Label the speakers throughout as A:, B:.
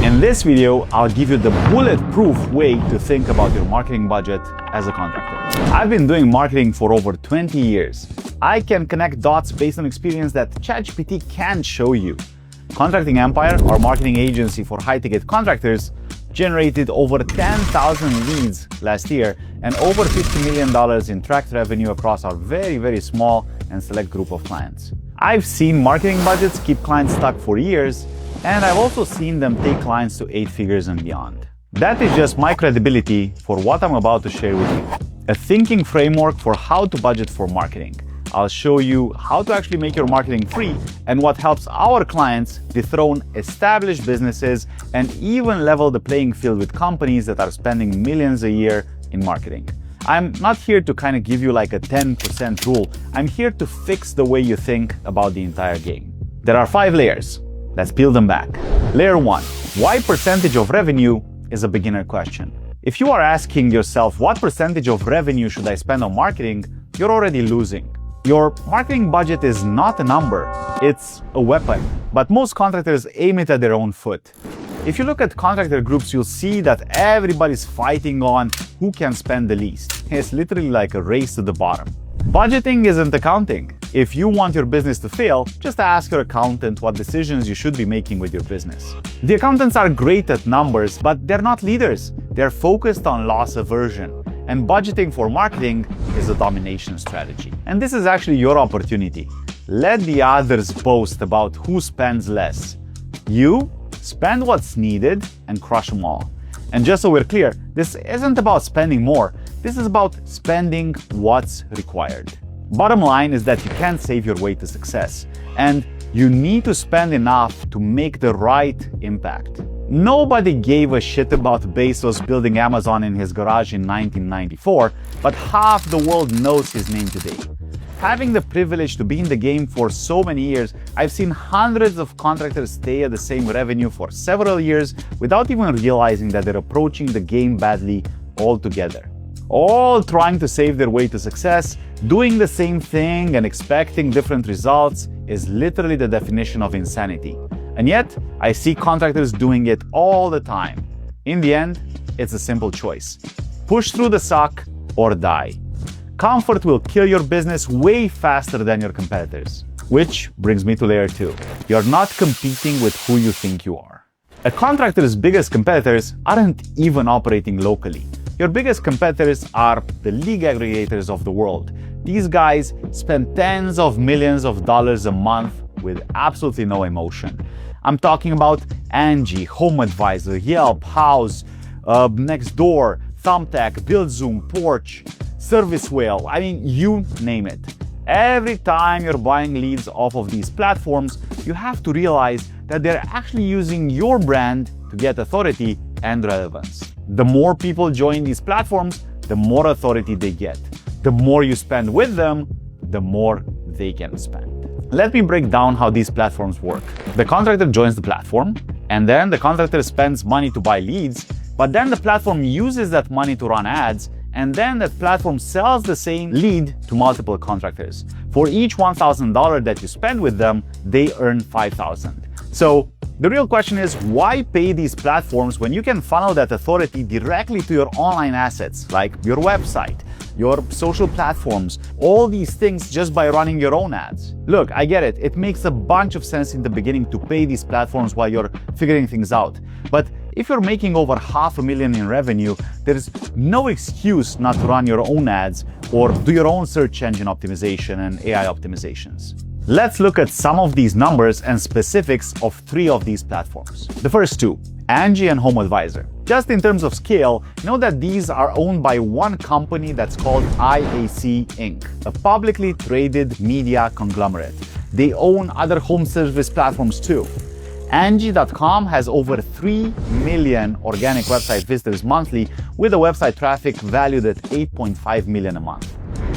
A: In this video, I'll give you the bulletproof way to think about your marketing budget as a contractor. I've been doing marketing for over 20 years. I can connect dots based on experience that ChatGPT can't show you. Contracting Empire, our marketing agency for high-ticket contractors, generated over 10,000 leads last year and over $50 million in tracked revenue across our very small and select group of clients. I've seen marketing budgets keep clients stuck for years, and I've also seen them take clients to 8 figures and beyond. That is just my credibility for what I'm about to share with you. A thinking framework for how to budget for marketing. I'll show you how to actually make your marketing free and what helps our clients dethrone established businesses and even level the playing field with companies that are spending millions a year in marketing. I'm not here to kind of give you like a 10% rule. I'm here to fix the way you think about the entire game. There are 5 layers. Let's peel them back. Layer 1. Why percentage of revenue is a beginner question. If you are asking yourself what percentage of revenue should I spend on marketing, you're already losing. Your marketing budget is not a number, it's a weapon. But most contractors aim it at their own foot. If you look at contractor groups, you'll see that everybody's fighting on who can spend the least. It's literally like a race to the bottom. Budgeting isn't accounting. If you want your business to fail, just ask your accountant what decisions you should be making with your business. The accountants are great at numbers, but they're not leaders. They're focused on loss aversion. And budgeting for marketing is a domination strategy. And this is actually your opportunity. Let the others boast about who spends less. You spend what's needed and crush them all. And just so we're clear, this isn't about spending more. This is about spending what's required. Bottom line is that you can't save your way to success, and you need to spend enough to make the right impact. Nobody gave a shit about Bezos building Amazon in his garage in 1994, but half the world knows his name today. Having the privilege to be in the game for so many years, I've seen hundreds of contractors stay at the same revenue for several years without even realizing that they're approaching the game badly altogether. All trying to save their way to success, doing the same thing and expecting different results is literally the definition of insanity. And yet, I see contractors doing it all the time. In the end, it's a simple choice. Push through the suck or die. Comfort will kill your business way faster than your competitors. Which brings me to layer 2. You're not competing with who you think you are. A contractor's biggest competitors aren't even operating locally. Your biggest competitors are the league aggregators of the world. These guys spend tens of millions of dollars a month with absolutely no emotion. I'm talking about Angie, Home Advisor, Yelp, House, Nextdoor, Thumbtack, BuildZoom, Porch, Service Whale, I mean, you name it. Every time you're buying leads off of these platforms, you have to realize that they're actually using your brand to get authority and relevance. The more people join these platforms, the more authority they get. The more you spend with them, the more they can spend. Let me break down how these platforms work. The contractor joins the platform, and then the contractor spends money to buy leads, but then the platform uses that money to run ads, and then that platform sells the same lead to multiple contractors. For each $1,000 that you spend with them, they earn $5,000. So the real question is, why pay these platforms when you can funnel that authority directly to your online assets, like your website, your social platforms, all these things just by running your own ads? Look, I get it. It makes a bunch of sense in the beginning to pay these platforms while you're figuring things out. But if you're making over $500,000 in revenue, there's no excuse not to run your own ads or do your own search engine optimization and AI optimizations. Let's look at some of these numbers and specifics of 3 of these platforms. The first 2, Angie and Home Advisor. Just in terms of scale, know that these are owned by one company that's called IAC Inc., a publicly traded media conglomerate. They own other home service platforms too. Angie.com has over 3 million organic website visitors monthly with a website traffic valued at 8.5 million a month.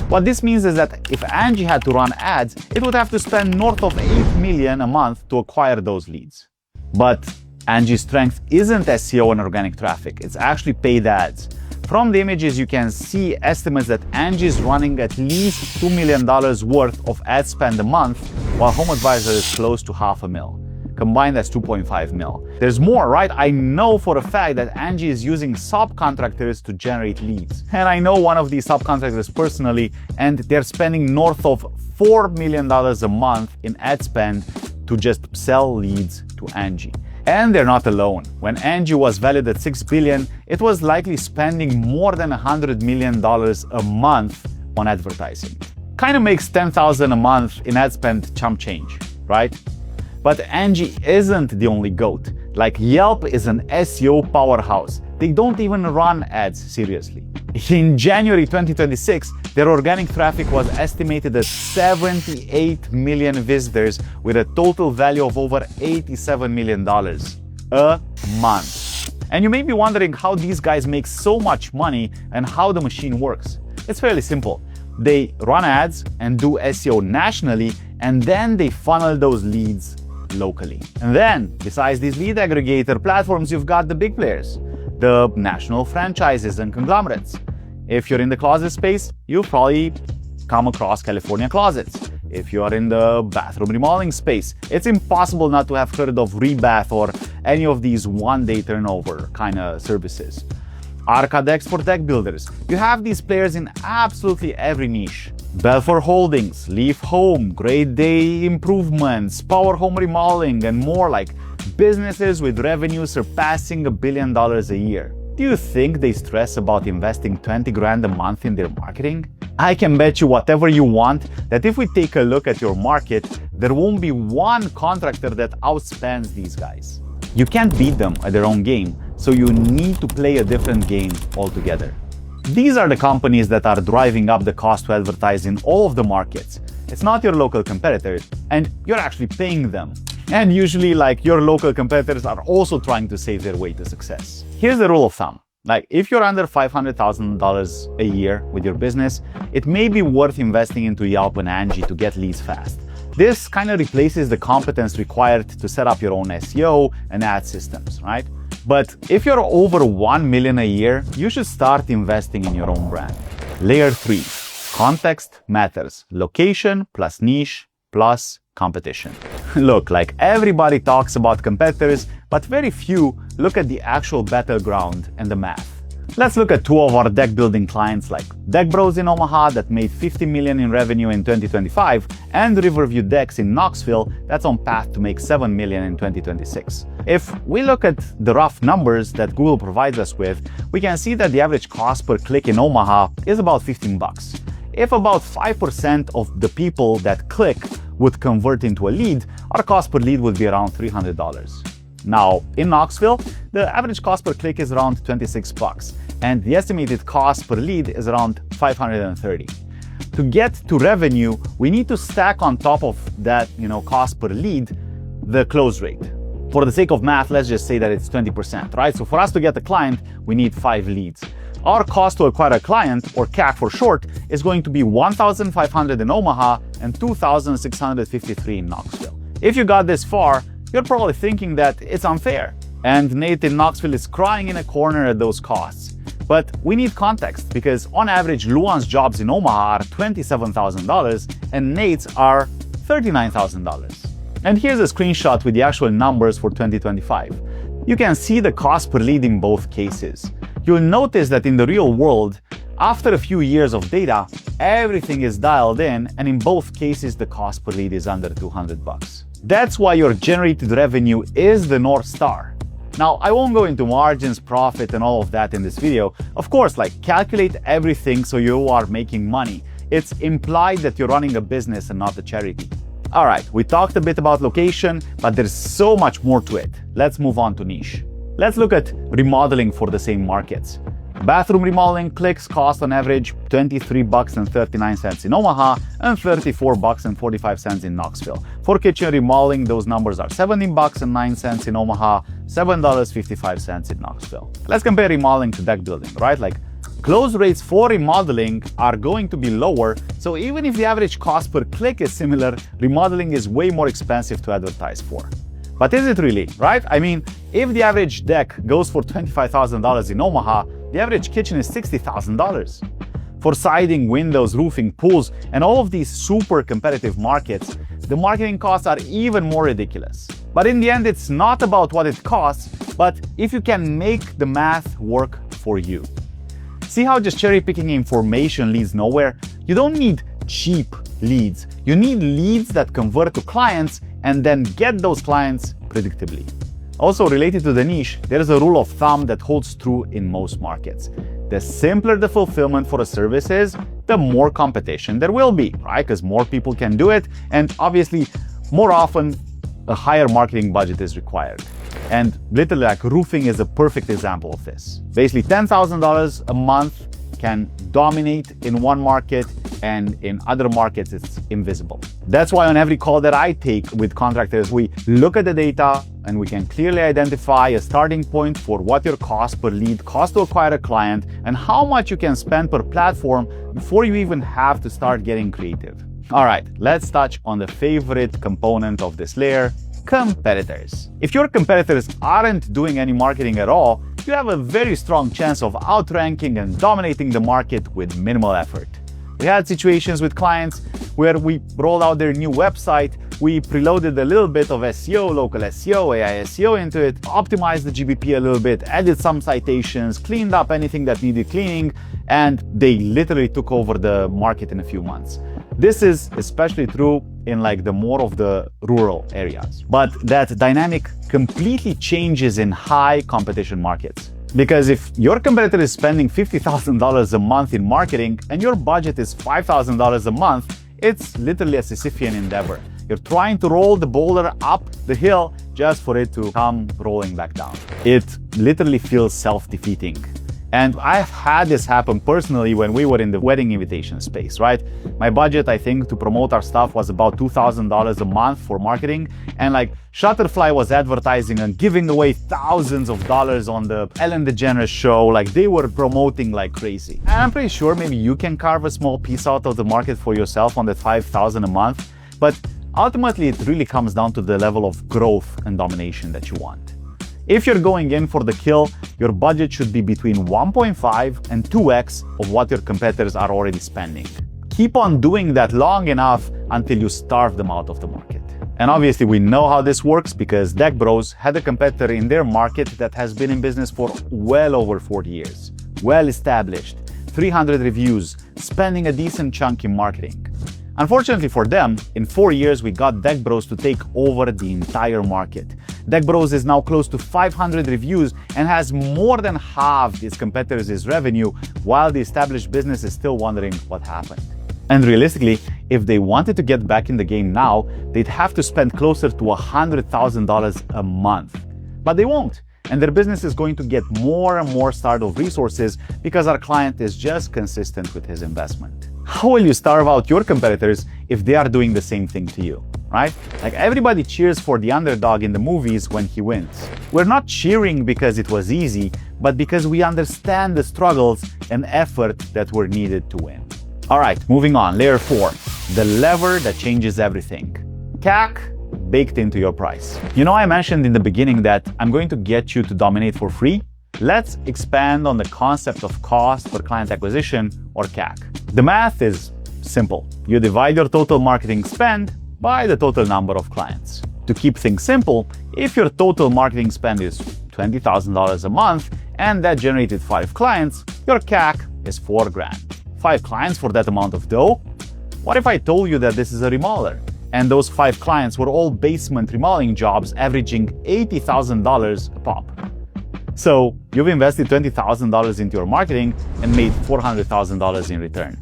A: What this means is that if Angie had to run ads, it would have to spend north of 8 million a month to acquire those leads. But Angie's strength isn't SEO and organic traffic, it's actually paid ads. From the images, you can see estimates that Angie is running at least $2 million worth of ad spend a month, while Home Advisor is close to $500,000. combined that's 2.5 mil. There's more, right? I know for a fact that Angie is using subcontractors to generate leads. And I know one of these subcontractors personally, and they're spending north of $4 million a month in ad spend to just sell leads to Angie. And they're not alone. When Angie was valued at $6 billion, it was likely spending more than $100 million a month on advertising. Kind of makes $10,000 a month in ad spend chump change, right? But Angie isn't the only GOAT. Like Yelp is an SEO powerhouse. They don't even run ads seriously. In January 2026, their organic traffic was estimated at 78 million visitors with a total value of over $87 million a month. And you may be wondering how these guys make so much money and how the machine works. It's fairly simple. They run ads and do SEO nationally, and then they funnel those leads locally. And then, besides these lead aggregator platforms, you've got the big players, the national franchises and conglomerates. If you're in the closet space, you've probably come across California Closets. If you are in the bathroom remodeling space, it's impossible not to have heard of Rebath or any of these one-day turnover kind of services. Arcadex for deck builders. You have these players in absolutely every niche. Belfor Holdings, Leaf Home, Great Day Improvements, Power Home Remodeling, and more, like businesses with revenue surpassing $1 billion a year. Do you think they stress about investing 20 grand a month in their marketing? I can bet you whatever you want that if we take a look at your market, there won't be one contractor that outspends these guys. You can't beat them at their own game, so you need to play a different game altogether. These are the companies that are driving up the cost to advertise in all of the markets. It's not your local competitors, and you're actually paying them. And usually, like, your local competitors are also trying to save their way to success. Here's the rule of thumb. Like, if you're under $500,000 a year with your business, it may be worth investing into Yelp and Angie to get leads fast. This kind of replaces the competence required to set up your own SEO and ad systems, right? But if you're over $1 million a year, you should start investing in your own brand. Layer 3, context matters. Location plus niche plus competition. Look, like, everybody talks about competitors, but very few look at the actual battleground and the math. Let's look at two of our deck building clients, like Deck Bros in Omaha that made $50 million in revenue in 2025, and Riverview Decks in Knoxville that's on path to make $7 million in 2026. If we look at the rough numbers that Google provides us with, we can see that the average cost per click in Omaha is about $15. If about 5% of the people that click would convert into a lead, our cost per lead would be around $300. Now, in Knoxville, the average cost per click is around $26, and the estimated cost per lead is around $530. To get to revenue, we need to stack on top of that, cost per lead, the close rate. For the sake of math, let's just say that it's 20%, right? So for us to get a client, we need 5 leads. Our cost to acquire a client, or CAC for short, is going to be $1,500 in Omaha and $2,653 in Knoxville. If you got this far, you're probably thinking that it's unfair, and Nate in Knoxville is crying in a corner at those costs. But we need context, because on average, Luan's jobs in Omaha are $27,000 and Nate's are $39,000. And here's a screenshot with the actual numbers for 2025. You can see the cost per lead in both cases. You'll notice that in the real world, after a few years of data, everything is dialed in, and in both cases, the cost per lead is under $200. That's why your generated revenue is the North Star. Now, I won't go into margins, profit, and all of that in this video. Of course, calculate everything so you are making money. It's implied that you're running a business and not a charity. All right, we talked a bit about location, but there's so much more to it. Let's move on to niche. Let's look at remodeling for the same markets. Bathroom remodeling clicks cost on average $23.39 in Omaha and $34.45 in Knoxville. For kitchen remodeling, those numbers are $17.09 in Omaha, $7.55 in Knoxville. Let's compare remodeling to deck building, right? Close rates for remodeling are going to be lower, so even if the average cost per click is similar, remodeling is way more expensive to advertise for. But is it really, right? I mean, if the average deck goes for $25,000 in Omaha, the average kitchen is $60,000. For siding, windows, roofing, pools, and all of these super competitive markets, the marketing costs are even more ridiculous. But in the end, it's not about what it costs, but if you can make the math work for you. See how just cherry-picking information leads nowhere? You don't need cheap leads. You need leads that convert to clients and then get those clients predictably. Also related to the niche, there is a rule of thumb that holds true in most markets. The simpler the fulfillment for a service is, the more competition there will be, right? Because more people can do it, and obviously more often a higher marketing budget is required. And literally, like, roofing is a perfect example of this. Basically, $10,000 a month can dominate in one market, and in other markets it's invisible. That's why on every call that I take with contractors, we look at the data and we can clearly identify a starting point for what your cost per lead, cost to acquire a client, and how much you can spend per platform before you even have to start getting creative. All right, let's touch on the favorite component of this layer, competitors. If your competitors aren't doing any marketing at all, you have a very strong chance of outranking and dominating the market with minimal effort. We had situations with clients where we rolled out their new website, we preloaded a little bit of SEO, local SEO, AI SEO into it, optimized the GBP a little bit, added some citations, cleaned up anything that needed cleaning, and they literally took over the market in a few months. This is especially true in like the more of the rural areas. But that dynamic completely changes in high competition markets. Because if your competitor is spending $50,000 a month in marketing and your budget is $5,000 a month, it's literally a Sisyphean endeavor. You're trying to roll the boulder up the hill just for it to come rolling back down. It literally feels self-defeating. And I've had this happen personally when we were in the wedding invitation space, right? My budget, I think, to promote our stuff was about $2,000 a month for marketing. And like Shutterfly was advertising and giving away thousands of dollars on the Ellen DeGeneres show. Like they were promoting like crazy. And I'm pretty sure maybe you can carve a small piece out of the market for yourself on that $5,000 a month. But ultimately, it really comes down to the level of growth and domination that you want. If you're going in for the kill, your budget should be between 1.5 and 2x of what your competitors are already spending. Keep on doing that long enough until you starve them out of the market. And obviously we know how this works because Deck Bros had a competitor in their market that has been in business for well over 40 years. Well established, 300 reviews, spending a decent chunk in marketing. Unfortunately for them, in 4 years we got Deck Bros to take over the entire market. Deck Bros is now close to 500 reviews and has more than halved its competitors' revenue, while the established business is still wondering what happened. And realistically, if they wanted to get back in the game now, they'd have to spend closer to $100,000 a month. But they won't, and their business is going to get more and more starved of resources because our client is just consistent with his investment. How will you starve out your competitors if they are doing the same thing to you, right? Like everybody cheers for the underdog in the movies when he wins. We're not cheering because it was easy, but because we understand the struggles and effort that were needed to win. All right, moving on, layer 4, the lever that changes everything. CAC baked into your price. You know, I mentioned in the beginning that I'm going to get you to dominate for free. Let's expand on the concept of cost per client acquisition, or CAC. The math is simple. You divide your total marketing spend by the total number of clients. To keep things simple, if your total marketing spend is $20,000 a month and that generated 5 clients, your CAC is $4,000. 5 clients for that amount of dough? What if I told you that this is a remodeler and those 5 clients were all basement remodeling jobs averaging $80,000 a pop? So you've invested $20,000 into your marketing and made $400,000 in return.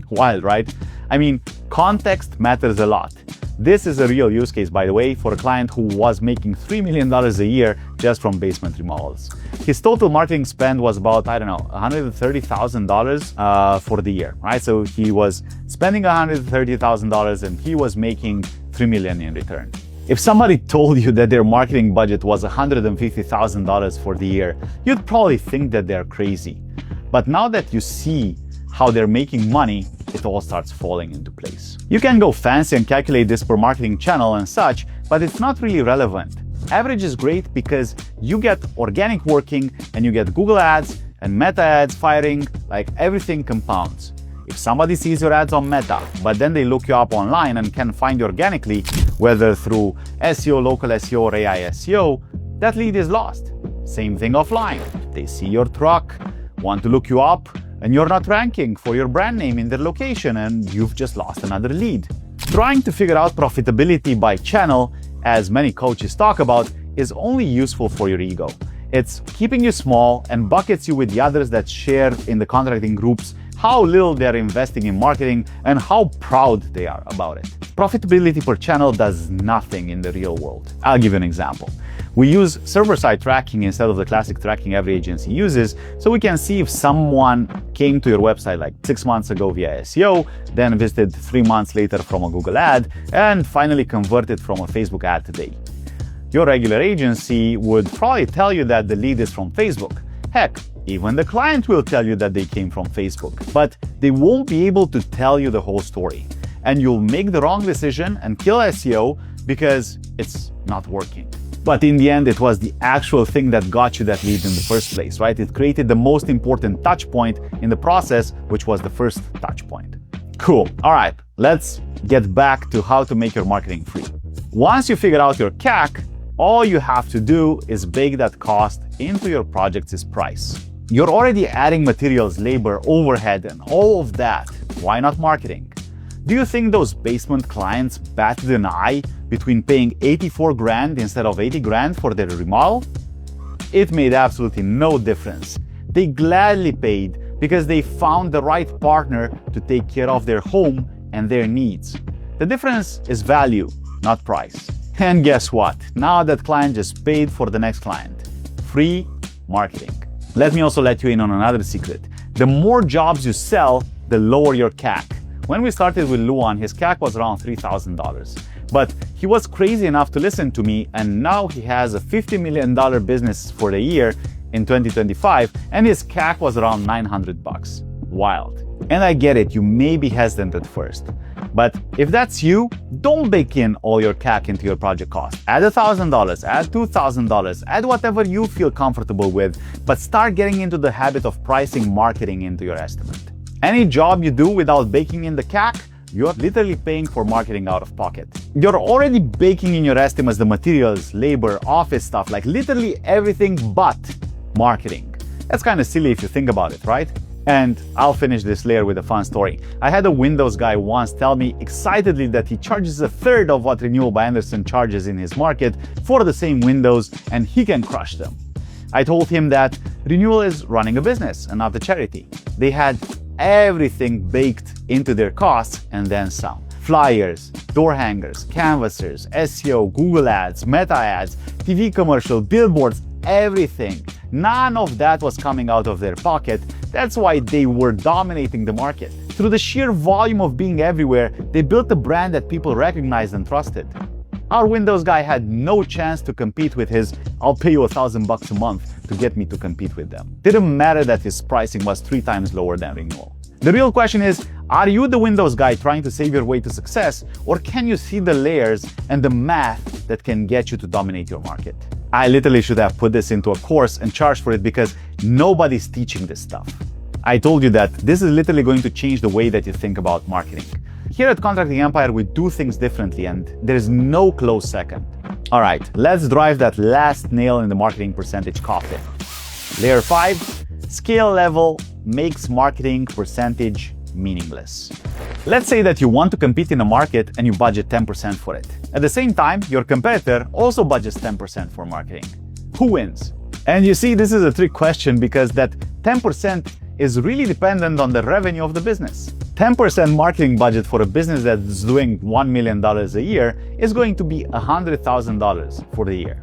A: Wild, right? I mean, context matters a lot. This is a real use case, by the way, for a client who was making $3 million a year just from basement remodels. His total marketing spend was about, I don't know, $130,000 for the year, right? So he was spending $130,000 and he was making $3 million in return. If somebody told you that their marketing budget was $150,000 for the year, you'd probably think that they're crazy. But now that you see how they're making money, it all starts falling into place. You can go fancy and calculate this per marketing channel and such, but it's not really relevant. Average is great because you get organic working and you get Google ads and Meta ads firing, like everything compounds. If somebody sees your ads on Meta, but then they look you up online and can find you organically, whether through SEO, local SEO, or AI SEO, that lead is lost. Same thing offline. They see your truck, want to look you up, and you're not ranking for your brand name in their location, and you've just lost another lead. Trying to figure out profitability by channel, as many coaches talk about, is only useful for your ego. It's keeping you small and buckets you with the others that share in the contracting groups how little they're investing in marketing and how proud they are about it. Profitability per channel does nothing in the real world. I'll give you an example. We use server-side tracking instead of the classic tracking every agency uses, so we can see if someone came to your website like 6 months ago via SEO, then visited 3 months later from a Google ad, and finally converted from a Facebook ad today. Your regular agency would probably tell you that the lead is from Facebook. Heck, even the client will tell you that they came from Facebook, but they won't be able to tell you the whole story. And you'll make the wrong decision and kill SEO because it's not working. But in the end, it was the actual thing that got you that lead in the first place, right? It created the most important touch point in the process, which was the first touch point. Cool. All right, let's get back to how to make your marketing free. Once you figure out your CAC, all you have to do is bake that cost into your project's price. You're already adding materials, labor, overhead, and all of that. Why not marketing? Do you think those basement clients batted an eye between paying 84 grand instead of 80 grand for their remodel? It made absolutely no difference. They gladly paid because they found the right partner to take care of their home and their needs. The difference is value, not price. And guess what? Now that client just paid for the next client. Free marketing. Let me also let you in on another secret. The more jobs you sell, the lower your CAC. When we started with Luan, his CAC was around $3,000. But he was crazy enough to listen to me, and now he has a $50 million business for the year in 2025, and his CAC was around $900. Wild. And I get it, you may be hesitant at first. But if that's you, don't bake in all your CAC into your project cost. Add $1,000, add $2,000, add whatever you feel comfortable with, but start getting into the habit of pricing marketing into your estimate. Any job you do without baking in the CAC, you're literally paying for marketing out of pocket. You're already baking in your estimates the materials, labor, office stuff, like literally everything but marketing. That's kind of silly if you think about it, right? And I'll finish this layer with a fun story. I had a Windows guy once tell me excitedly that he charges 1/3 of what Renewal by Anderson charges in his market for the same Windows, and he can crush them. I told him that Renewal is running a business and not a charity. They had everything baked into their costs and then some. Flyers, door hangers, canvassers, SEO, Google ads, meta ads, TV commercial, billboards, everything. None of that was coming out of their pocket. That's why they were dominating the market. Through the sheer volume of being everywhere, they built a brand that people recognized and trusted. Our Windows guy had no chance to compete with his "I'll pay you $1,000 a month to get me to compete with them." Didn't matter that his pricing was 3 times lower than Renewal. The real question is, are you the Windows guy trying to save your way to success, or can you see the layers and the math that can get you to dominate your market? I literally should have put this into a course and charged for it because nobody's teaching this stuff. I told you that this is literally going to change the way that you think about marketing. Here at Contracting Empire, we do things differently, and there is no close second. All right, let's drive that last nail in the marketing percentage coffin. Layer 5, scale level makes marketing percentage meaningless. Let's say that you want to compete in a market and you budget 10% for it. At the same time, your competitor also budgets 10% for marketing. Who wins? And you see, this is a trick question because that 10% is really dependent on the revenue of the business. 10% marketing budget for a business that's doing $1 million a year is going to be $100,000 for the year.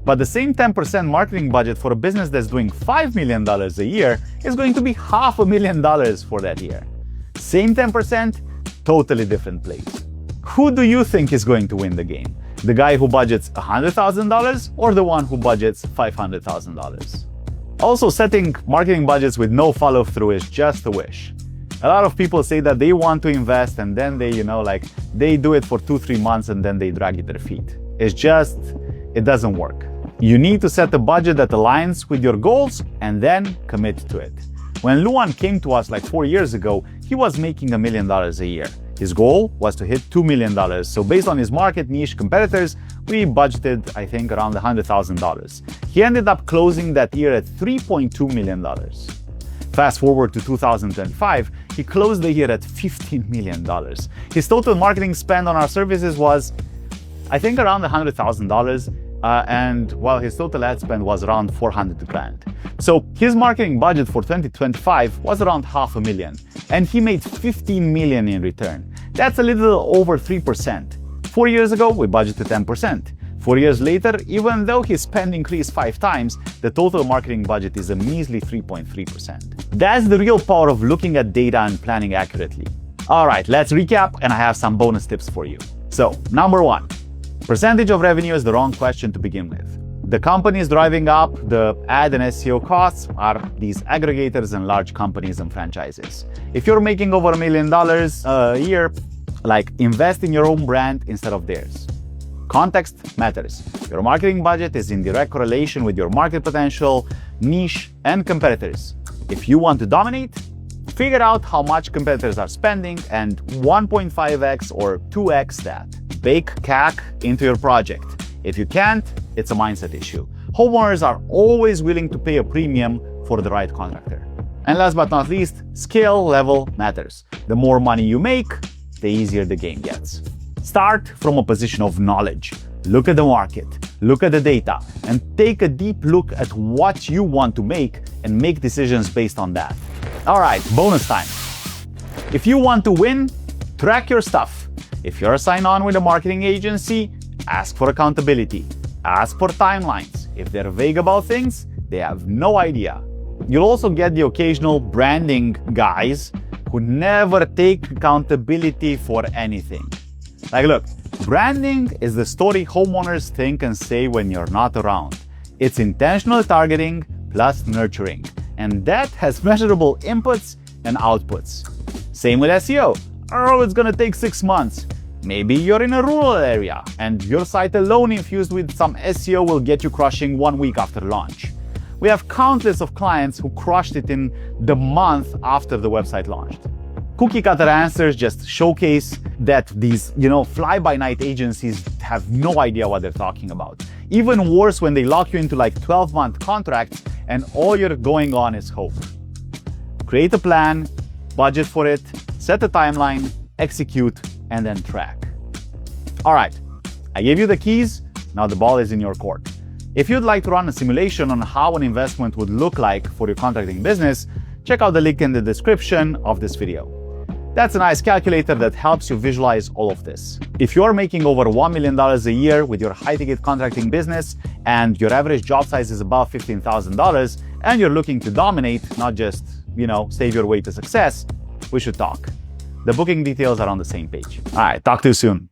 A: But the same 10% marketing budget for a business that's doing $5 million a year is going to be $500,000 for that year. Same 10%, totally different place. Who do you think is going to win the game? The guy who budgets $100,000 or the one who budgets $500,000? Also, setting marketing budgets with no follow-through is just a wish. A lot of people say that they want to invest and then they do it for 2-3 months and then they drag their feet. It doesn't work. You need to set a budget that aligns with your goals and then commit to it. When Luan came to us like 4 years ago, he was making $1 million a year. His goal was to hit $2 million. So based on his market niche competitors, we budgeted, I think, around $100,000. He ended up closing that year at $3.2 million. Fast forward to 2025, he closed the year at $15 million. His total marketing spend on our services was, I think, around $100,000. And while his total ad spend was around $400,000. So his marketing budget for 2025 was around $500,000, and he made $15 million in return. That's a little over 3%. 4 years ago, we budgeted 10%. 4 years later, even though his spend increased 5 times, the total marketing budget is a measly 3.3%. That's the real power of looking at data and planning accurately. All right, let's recap, and I have some bonus tips for you. So, number 1. Percentage of revenue is the wrong question to begin with. The companies driving up the ad and SEO costs are these aggregators and large companies and franchises. If you're making over $1 million a year, invest in your own brand instead of theirs. Context matters. Your marketing budget is in direct correlation with your market potential, niche, and competitors. If you want to dominate, figure out how much competitors are spending and 1.5x or 2x that. Bake CAC into your project. If you can't, it's a mindset issue. Homeowners are always willing to pay a premium for the right contractor. And last but not least, skill level matters. The more money you make, the easier the game gets. Start from a position of knowledge. Look at the market, look at the data, and take a deep look at what you want to make and make decisions based on that. All right, bonus time. If you want to win, track your stuff. If you're signed on with a marketing agency, ask for accountability. Ask for timelines. If they're vague about things, they have no idea. You'll also get the occasional branding guys who never take accountability for anything. Look, branding is the story homeowners think and say when you're not around. It's intentional targeting plus nurturing, and that has measurable inputs and outputs. Same with SEO. Oh, it's gonna take 6 months. Maybe you're in a rural area and your site alone infused with some SEO will get you crushing 1 week after launch. We have countless of clients who crushed it in the month after the website launched. Cookie cutter answers just showcase that these, fly-by-night agencies have no idea what they're talking about. Even worse when they lock you into 12-month contracts and all you're going on is hope. Create a plan, budget for it, set a timeline, execute, and then track. All right, I gave you the keys, now the ball is in your court. If you'd like to run a simulation on how an investment would look like for your contracting business, check out the link in the description of this video. That's a nice calculator that helps you visualize all of this. If you're making over $1 million a year with your high-ticket contracting business and your average job size is above $15,000 and you're looking to dominate, not just, save your way to success, we should talk. The booking details are on the same page. All right, talk to you soon.